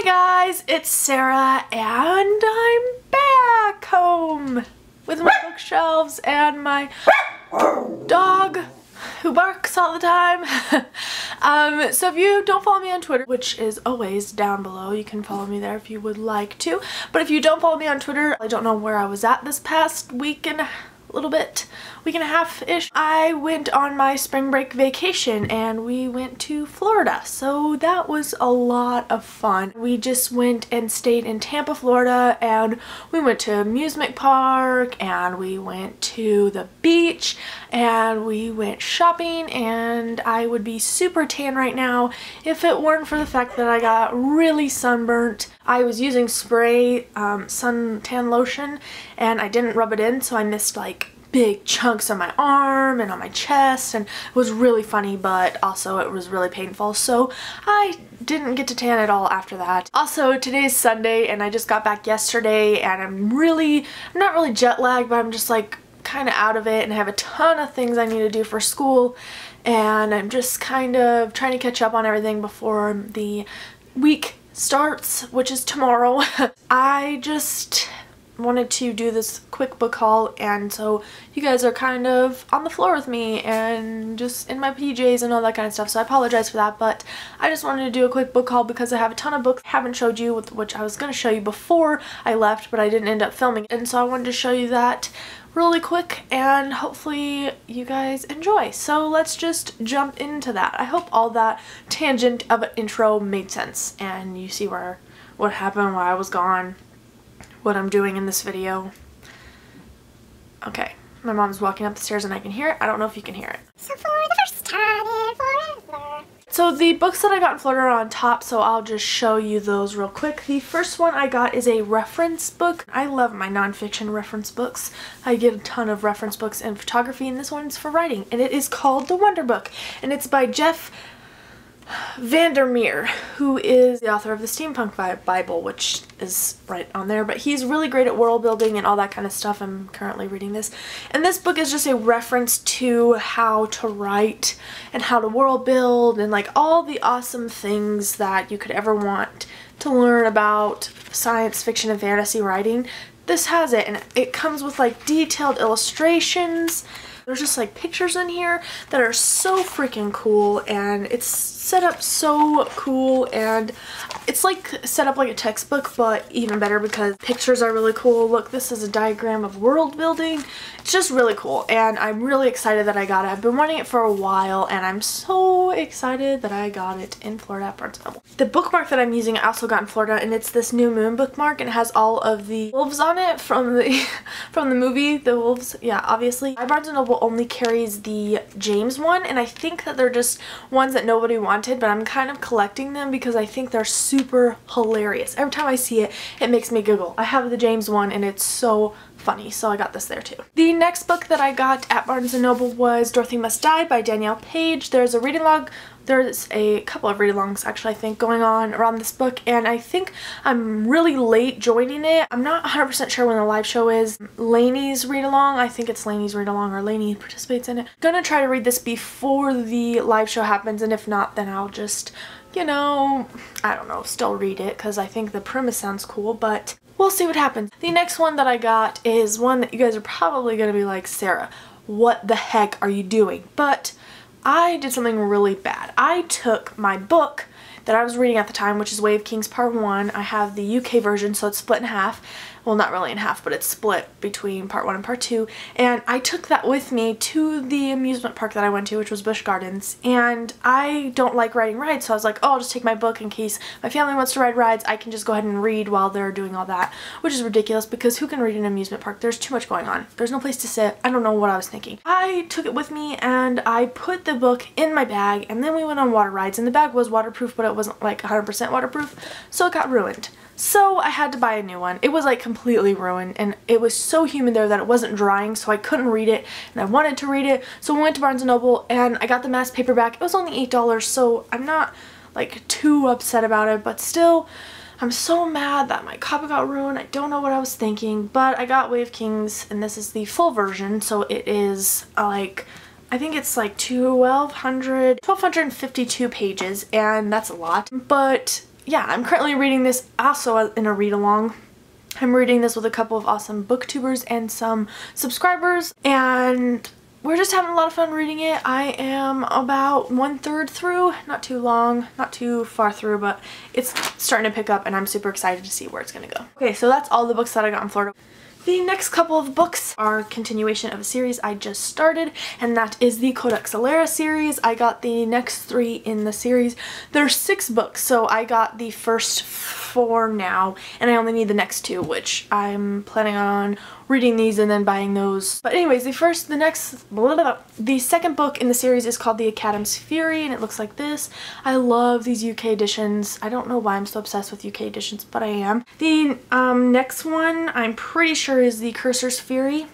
Hey guys, it's Sarah and I'm back home with my bookshelves and my dog who barks all the time. So if you don't follow me on Twitter, which is always down below, you can follow me there if you would like to. But if you don't follow me on Twitter, I don't know where I was at this past week and a half-ish. I went on my spring break vacation and we went to Florida. So that was a lot of fun. We just went and stayed in Tampa, Florida, and we went to amusement park and we went to the beach and we went shopping, and I would be super tan right now if it weren't for the fact that I got really sunburnt. I was using spray suntan lotion and I didn't rub it in, so I missed like big chunks on my arm and on my chest, and it was really funny, but also it was really painful, so I didn't get to tan at all after that. Also, today's Sunday and I just got back yesterday and I'm not really jet lagged, but I'm just like kind of out of it and I have a ton of things I need to do for school, and I'm just kind of trying to catch up on everything before the week starts, which is tomorrow. I just wanted to do this quick book haul, and so you guys are kind of on the floor with me and just in my PJs and all that kind of stuff, so I apologize for that, but I just wanted to do a quick book haul because I have a ton of books I haven't showed you, which I was going to show you before I left, but I didn't end up filming, and so I wanted to show you that really quick and hopefully you guys enjoy. So let's just jump into that. I hope all that tangent of an intro made sense and you see what happened while I was gone, what I'm doing in this video. Okay, my mom's walking up the stairs and I can hear it. I don't know if you can hear it. So for the first time in forever. So the books that I got in Florida are on top, so I'll just show you those real quick. The first one I got is a reference book. I love my nonfiction reference books. I get a ton of reference books in photography, and this one's for writing, and it is called The Wonder Book, and it's by Jeff Vandermeer, who is the author of the Steampunk Bible, which is right on there, but he's really great at world building and all that kind of stuff. I'm currently reading this, and this book is just a reference to how to write and how to world build and like all the awesome things that you could ever want to learn about science fiction and fantasy writing. This has it, and it comes with like detailed illustrations. There's just like pictures in here that are so freaking cool, and it's set up so cool, and it's like set up like a textbook, but even better because pictures are really cool. Look, this is a diagram of world building. It's just really cool, and I'm really excited that I got it. I've been wanting it for a while, and I'm so excited that I got it in Florida at Barnes & Noble. The bookmark that I'm using I also got in Florida, and it's this New Moon bookmark, and it has all of the wolves on it from the movie, The Wolves. Yeah, obviously. Barnes & Noble only carries the James one, and I think that they're just ones that nobody wanted, but I'm kind of collecting them because I think they're super hilarious. Every time I see it, it makes me giggle. I have the James one and it's so funny, so I got this there too. The next book that I got at Barnes & Noble was Dorothy Must Die by Danielle Page. There's a reading log. There's a couple of read-alongs actually, I think, going on around this book, and I think I'm really late joining it. I'm not 100% sure when the live show is. Lainey's read-along, I think it's Lainey's read-along, or Lainey participates in it. Gonna try to read this before the live show happens, and if not, then I'll just, you know, I don't know, still read it, because I think the premise sounds cool, but we'll see what happens. The next one that I got is one that you guys are probably gonna be like, Sarah, what the heck are you doing? But I did something really bad. I took my book that I was reading at the time, which is Way of Kings Part 1. I have the UK version, so it's split in half. Well, not really in half, but it's split between Part 1 and Part 2. And I took that with me to the amusement park that I went to, which was Busch Gardens. And I don't like riding rides, so I was like, oh, I'll just take my book in case my family wants to ride rides. I can just go ahead and read while they're doing all that, which is ridiculous because who can read in an amusement park? There's too much going on. There's no place to sit. I don't know what I was thinking. I took it with me and I put the book in my bag, and then we went on water rides, and the bag was waterproof, but it wasn't like 100% waterproof, so it got ruined. So I had to buy a new one. It was like completely ruined, and it was so humid there that it wasn't drying, so I couldn't read it, and I wanted to read it. So we went to Barnes & Noble and I got the mass paperback. It was only $8, so I'm not like too upset about it, but still I'm so mad that my copy got ruined. I don't know what I was thinking, but I got Way of Kings, and this is the full version, so it is like, I think it's like 1,252 pages, and that's a lot, but yeah, I'm currently reading this also in a read-along. I'm reading this with a couple of awesome booktubers and some subscribers, and we're just having a lot of fun reading it. I am about 1/3 through, not too long, not too far through, but it's starting to pick up and I'm super excited to see where it's gonna go. Okay, so that's all the books that I got in Florida. The next couple of books are a continuation of a series I just started, and that is the Codex Alera series. I got the next 3 in the series. There's 6 books, so I got the first 4 now, and I only need the next 2, which I'm planning on reading these and then buying those. But anyways, the second book in the series is called The Academ's Fury, and it looks like this. I love these UK editions. I don't know why I'm so obsessed with UK editions, but I am. The next one I'm pretty sure is The Cursor's Fury.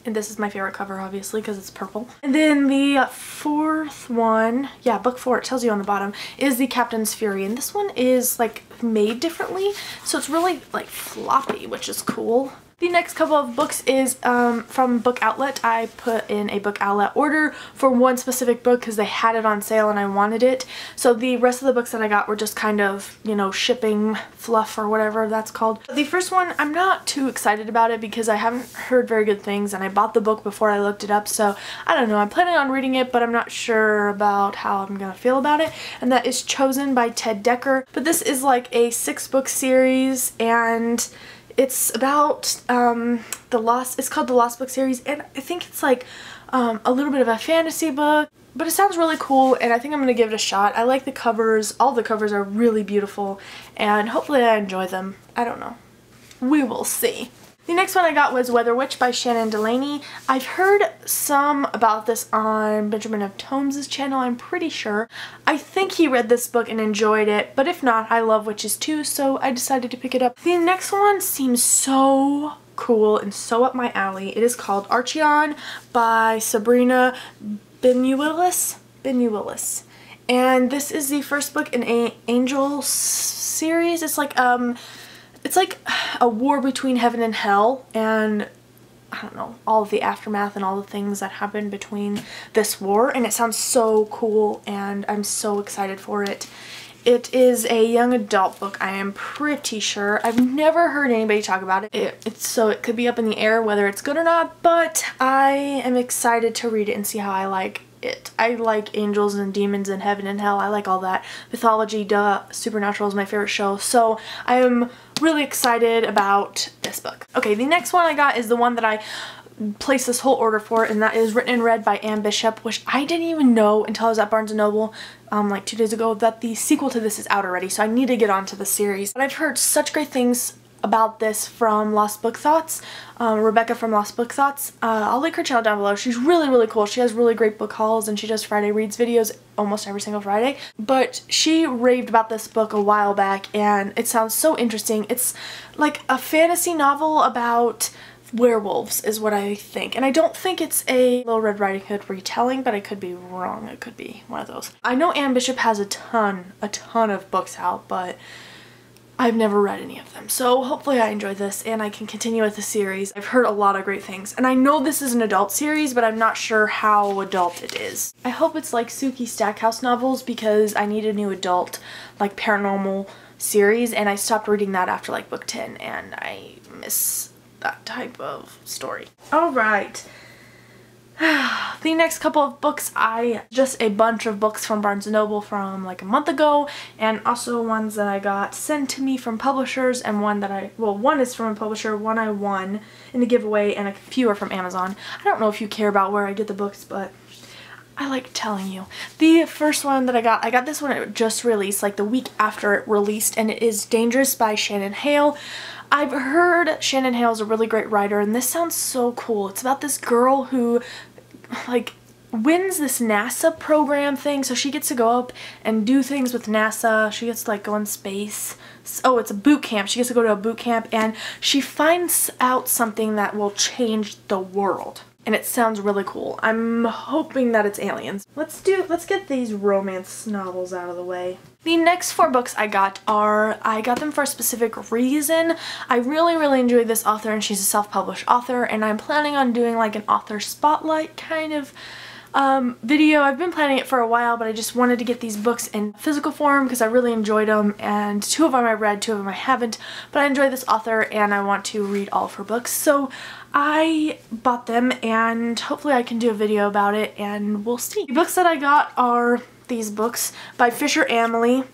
And this is my favorite cover, obviously, because it's purple. And then the 4th one, yeah, book 4, it tells you on the bottom, is The Captain's Fury. And this one is, like, made differently, so it's really, like, floppy, which is cool. The next couple of books is from Book Outlet. I put in a Book Outlet order for one specific book because they had it on sale and I wanted it. So the rest of the books that I got were just kind of, you know, shipping fluff or whatever that's called. The first one, I'm not too excited about it because I haven't heard very good things and I bought the book before I looked it up, so I don't know. I'm planning on reading it, but I'm not sure about how I'm gonna feel about it. And that is Chosen by Ted Dekker. But this is like a 6-book series, and it's about it's called the Lost Book series, and I think it's like a little bit of a fantasy book, but it sounds really cool and I think I'm gonna give it a shot. I like the covers. All the covers are really beautiful and hopefully I enjoy them. I don't know. We will see. The next one I got was Weather Witch by Shannon Delaney. I've heard some about this on Benjamin of Tomes' channel, I'm pretty sure. I think he read this book and enjoyed it, but if not, I love witches too, so I decided to pick it up. The next one seems so cool and so up my alley. It is called Archeon by Sabrina Benuilis. And this is the first book in an Angel series. It's like a war between heaven and hell, and I don't know, all of the aftermath and all the things that happen between this war, and it sounds so cool and I'm so excited for it. It is a young adult book, I am pretty sure. I've never heard anybody talk about it. So it could be up in the air whether it's good or not, but I am excited to read it and see how I like it. I like angels and demons and heaven and hell. I like all that. Mythology, duh. Supernatural is my favorite show. So I am really excited about this book. Okay, the next one I got is the one that I placed this whole order for, and that is Written and Read by Anne Bishop, which I didn't even know until I was at Barnes & Noble like 2 days ago that the sequel to this is out already, so I need to get onto the series. But I've heard such great things about this from Lost Book Thoughts, Rebecca from Lost Book Thoughts. I'll link her channel down below. She's really, really cool. She has really great book hauls and she does Friday Reads videos almost every single Friday. But she raved about this book a while back and it sounds so interesting. It's like a fantasy novel about werewolves is what I think. And I don't think it's a Little Red Riding Hood retelling, but I could be wrong. It could be one of those. I know Anne Bishop has a ton of books out, but I've never read any of them, so hopefully I enjoy this and I can continue with the series. I've heard a lot of great things, and I know this is an adult series, but I'm not sure how adult it is. I hope it's like Sookie Stackhouse novels because I need a new adult, like paranormal series, and I stopped reading that after like book 10, and I miss that type of story. Alright. The next couple of books, just a bunch of books from Barnes & Noble from like a month ago, and also ones that I got sent to me from publishers, and one is from a publisher, one I won in a giveaway, and a few are from Amazon. I don't know if you care about where I get the books, but I like telling you. The first one that I got this one, it just released like the week after it released, and it is Dangerous by Shannon Hale. I've heard Shannon Hale is a really great writer, and this sounds so cool. It's about this girl who like wins this NASA program thing, so she gets to go up and do things with NASA. She gets to like go in space. Oh, it's a boot camp. She gets to go to a boot camp and she finds out something that will change the world. And it sounds really cool. I'm hoping that it's aliens. Let's get these romance novels out of the way. The next 4 books I got them for a specific reason. I really enjoyed this author, and she's a self-published author, and I'm planning on doing like an author spotlight kind of video. I've been planning it for a while, but I just wanted to get these books in physical form because I really enjoyed them, and 2 of them I read, 2 of them I haven't, but I enjoy this author and I want to read all of her books, so I bought them and hopefully I can do a video about it and we'll see. The books that I got are these books by Amelie.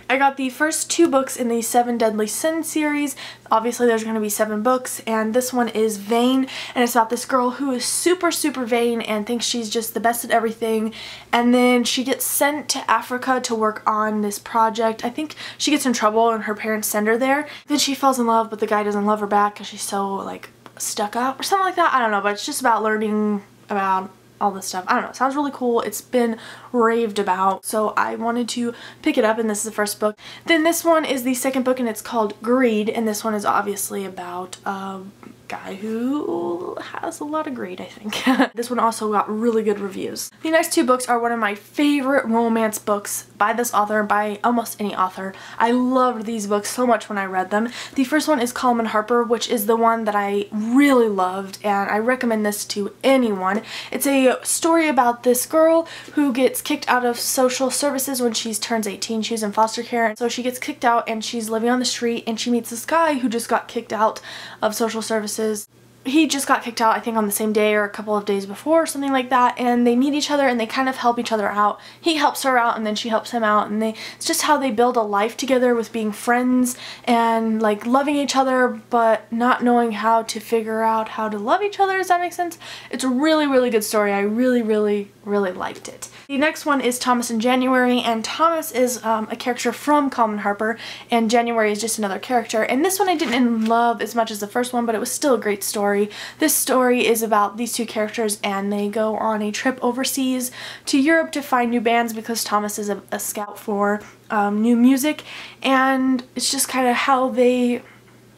I got the first 2 books in the 7 Deadly Sins series. Obviously there's going to be 7 books, and this one is Vain, and it's about this girl who is super vain and thinks she's just the best at everything, and then she gets sent to Africa to work on this project. I think she gets in trouble and her parents send her there. Then she falls in love, but the guy doesn't love her back because she's so like stuck up or something like that. I don't know, but it's just about learning about all this stuff. I don't know, it sounds really cool. It's been raved about, so I wanted to pick it up, and this is the first book. Then this one is the second book, and it's called Greed, and this one is obviously about a guy who has a lot of greed, I think. This one also got really good reviews. The next 2 books are one of my favorite romance books by this author, by almost any author. I loved these books so much when I read them. The first one is Calm and Harper, which is the one that I really loved, and I recommend this to anyone. It's a story about this girl who gets kicked out of social services when she turns 18. She's in foster care, so she gets kicked out and she's living on the street, and she meets this guy who just got kicked out of social services. He just got kicked out, I think, on the same day or a couple of days before or something like that, and they meet each other and they kind of help each other out. He helps her out and then she helps him out, and it's just how they build a life together with being friends and like loving each other but not knowing how to figure out how to love each other. Does that make sense? It's a really good story. I really liked it. The next one is Thomas and January, and Thomas is a character from Calm and Harper, and January is just another character, and this one I didn't love as much as the first one, but it was still a great story. This story is about these 2 characters, and they go on a trip overseas to Europe to find new bands because Thomas is a scout for new music, and it's just kind of how they,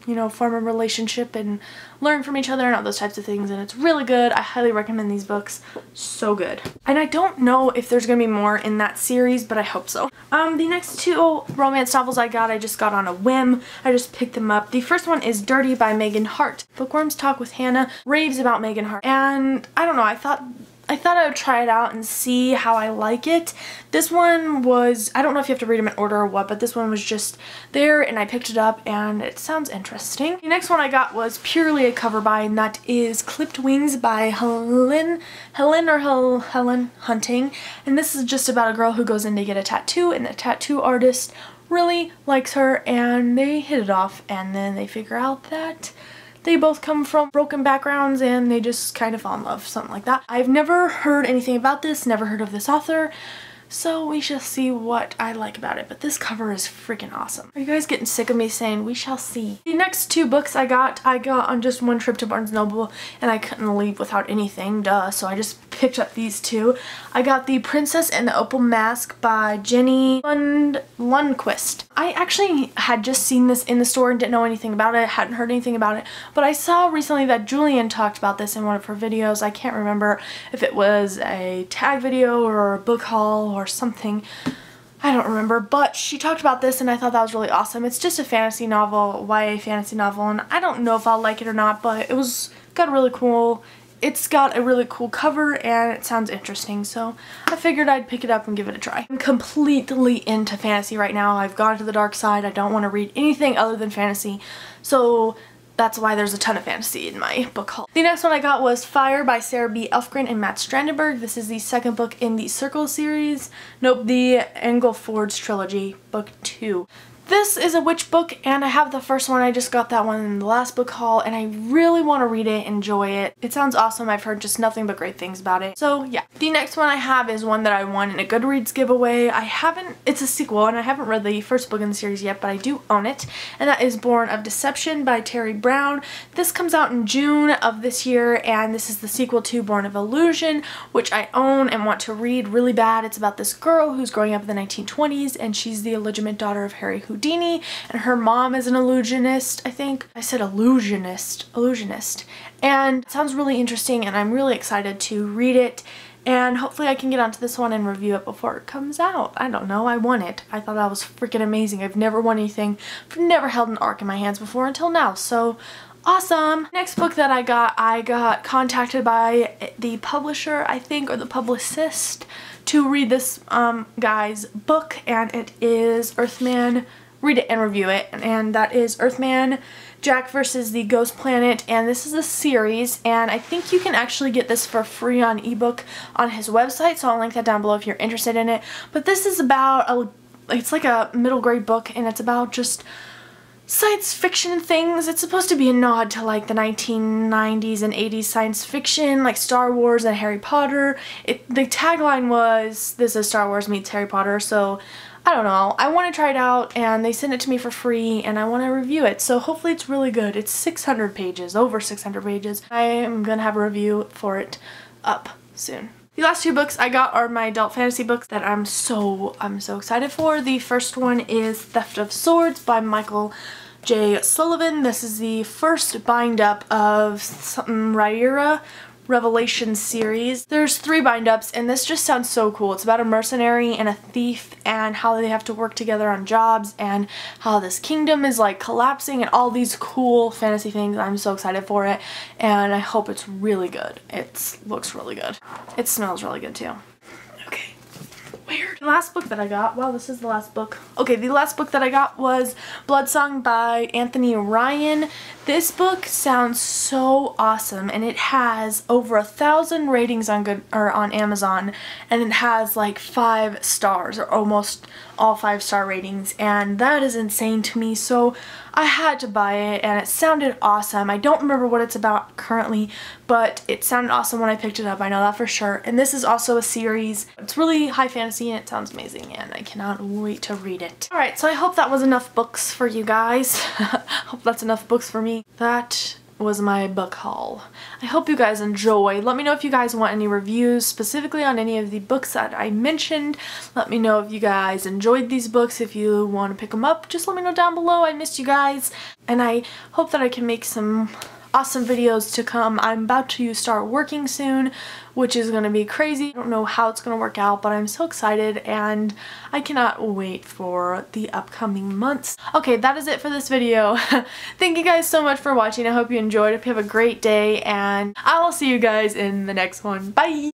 you know, form a relationship and learn from each other and all those types of things, and it's really good. I highly recommend these books. So good. And I don't know if there's gonna be more in that series, but I hope so. The next 2 romance novels I just got on a whim. I just picked them up. The first one is Dirty by Megan Hart. Bookworms Talk with Hannah raves about Megan Hart, and I don't know, I thought I would try it out and see how I like it. This one was, I don't know if you have to read them in order or what, but this one was just there and I picked it up and it sounds interesting. The next one I got was purely a cover by, and that is Clipped Wings by Helen Hunting. And this is just about a girl who goes in to get a tattoo, and the tattoo artist really likes her and they hit it off, and then they figure out that they both come from broken backgrounds and they just kind of fall in love, something like that. I've never heard anything about this, never heard of this author, so we shall see what I like about it, but this cover is freaking awesome. Are you guys getting sick of me saying we shall see? The next 2 books I got on just one trip to Barnes & Noble, and I couldn't leave without anything, duh, so I just picked up these 2. I got The Princess and the Opal Mask by Jenny Lundquist. I actually had just seen this in the store and didn't know anything about it, hadn't heard anything about it, but I saw recently that Julian talked about this in one of her videos. I can't remember if it was a tag video or a book haul or something. I don't remember, but she talked about this and I thought that was really awesome. It's just a fantasy novel, YA fantasy novel, and I don't know if I'll like it or not, but it's got a really cool cover and it sounds interesting, so I figured I'd pick it up and give it a try. I'm completely into fantasy right now. I've gone to the dark side. I don't want to read anything other than fantasy, so that's why there's a ton of fantasy in my book haul. The next one I got was Fire by Sarah B. Elfgren and Matt Strandenberg. This is the second book in the Circle series. Nope, the Englefords trilogy, book 2. This is a witch book, and I have the first one. I just got that one in the last book haul, and I really want to read it, enjoy it. It sounds awesome. I've heard just nothing but great things about it. So yeah. The next one I have is one that I won in a Goodreads giveaway. It's a sequel, and I haven't read the first book in the series yet, but I do own it, and that is Born of Deception by Terry Brown. This comes out in June of this year, and this is the sequel to Born of Illusion, which I own and want to read really bad. It's about this girl who's growing up in the 1920s, and she's the illegitimate daughter of Harry Houdini, and her mom is an illusionist, I think. I said illusionist. And it sounds really interesting, and I'm really excited to read it, and hopefully I can get onto this one and review it before it comes out. I don't know, I won it. I thought that was freaking amazing. I've never won anything. I've never held an ARC in my hands before until now, so Awesome! Next book that I got contacted by the publisher, I think, or the publicist, to read this guy's book, and it is Earthman, read it and review it, and that is Earthman, Jack versus the Ghost Planet, and this is a series, and I think you can actually get this for free on ebook on his website, so I'll link that down below if you're interested in it. But this is about it's like a middle grade book, and it's about just science fiction things. It's supposed to be a nod to like the 1990s and 80s science fiction, like Star Wars and Harry Potter. The tagline was, "This is Star Wars meets Harry Potter," so I don't know. I want to try it out, and they sent it to me for free, and I want to review it, so hopefully it's really good. It's 600 pages, over 600 pages. I am gonna have a review for it up soon. The last two books I got are my adult fantasy books that I'm so excited for. The first one is Theft of Swords by Michael J. Sullivan. This is the first bind-up of something Rhaenyra Revelation series. There's 3 bind-ups, and this just sounds so cool. It's about a mercenary and a thief and how they have to work together on jobs and how this kingdom is like collapsing and all these cool fantasy things. I'm so excited for it, and I hope it's really good. It looks really good. It smells really good too. Okay. Weird. The last book that I got, wow, this is the last book. Okay, the last book that I got was Bloodsong by Anthony Ryan. This book sounds so awesome, and it has over 1,000 ratings on Amazon, and it has like 5 stars, or almost all 5-star ratings, and that is insane to me, so I had to buy it, and it sounded awesome. I don't remember what it's about currently, but it sounded awesome when I picked it up, I know that for sure. And this is also a series. It's really high fantasy, and it sounds amazing, and I cannot wait to read it. Alright, so I hope that was enough books for you guys. Hope that's enough books for me. That was my book haul. I hope you guys enjoyed. Let me know if you guys want any reviews specifically on any of the books that I mentioned. Let me know if you guys enjoyed these books. If you want to pick them up, just let me know down below. I missed you guys, and I hope that I can make some awesome videos to come. I'm about to start working soon, which is going to be crazy. I don't know how it's going to work out, but I'm so excited, and I cannot wait for the upcoming months. Okay, that is it for this video. Thank you guys so much for watching. I hope you enjoyed. I hope you have a great day, and I will see you guys in the next one. Bye!